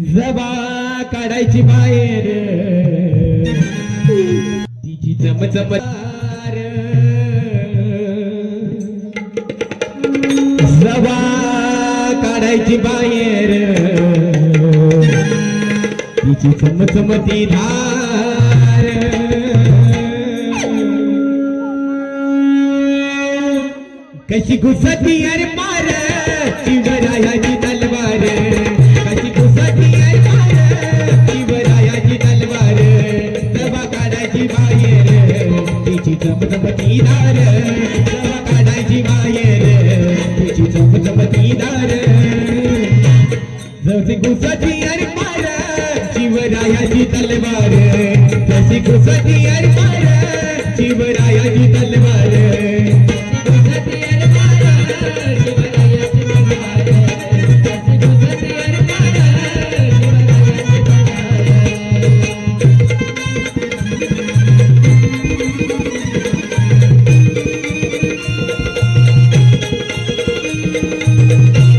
जबा काढायची बाहेर तिची चमचमदार जबा काढायची बाहेर तिची चमचमती धार कशी घुसती अरे पार शिवरायाची तलवार कशी घुसती अरे पार शिवरायाची तलवार जबा काढायची बाहेर तिची चमचमती धार जबा काढायची बाहेर तिची चमचमती धार जशी घुसती अरे पार शिवरायाची तलवार जशी घुसती अरे पार शिवरायाची तलवार कशी घुसती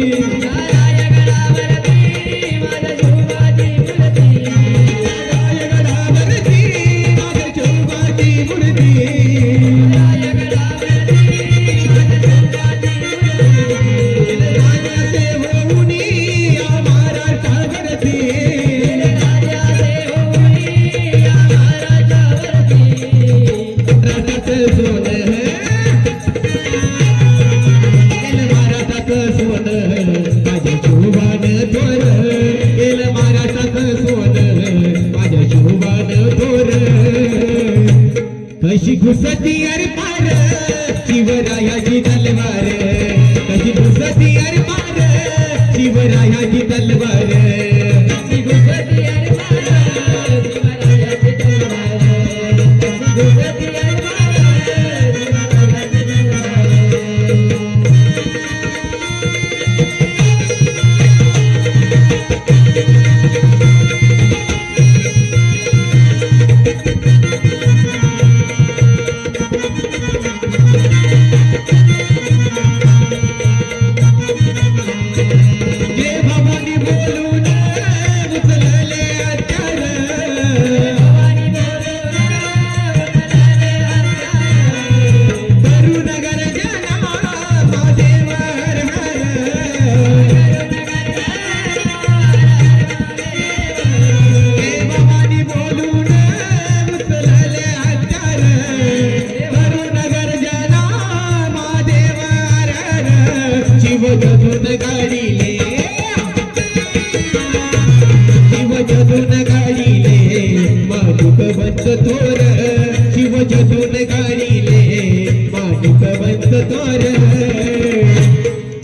अरे पार शिवरायाची तलवार कशी घुसती अरे पार शिवरायाची तलवार कशी घुसती अरे पार शिवरायाची तलवार कशी घुसती अरे तोर शिव जतून गाडीले माणूक बंद तोर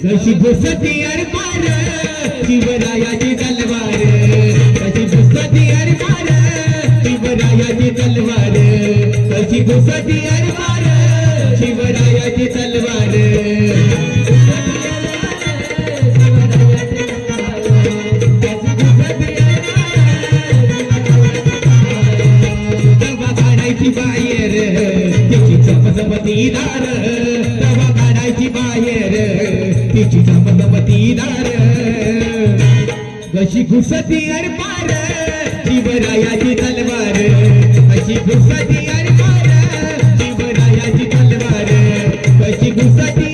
कशी घुसती अरे पार शिवरायाची तलवार कशी घुसती अरे पार शिवरायाची तलवार कशी घुसती अरे पार शिवरायाची तलवार बाहेर तिची चमचमती दार तवा काढायची बाहेर तिची चमचमती दार कशी घुसती अरे पार शिवरायाची तलवार कशी घुसती अरे पार शिवरायाची तलवार कशी घुसती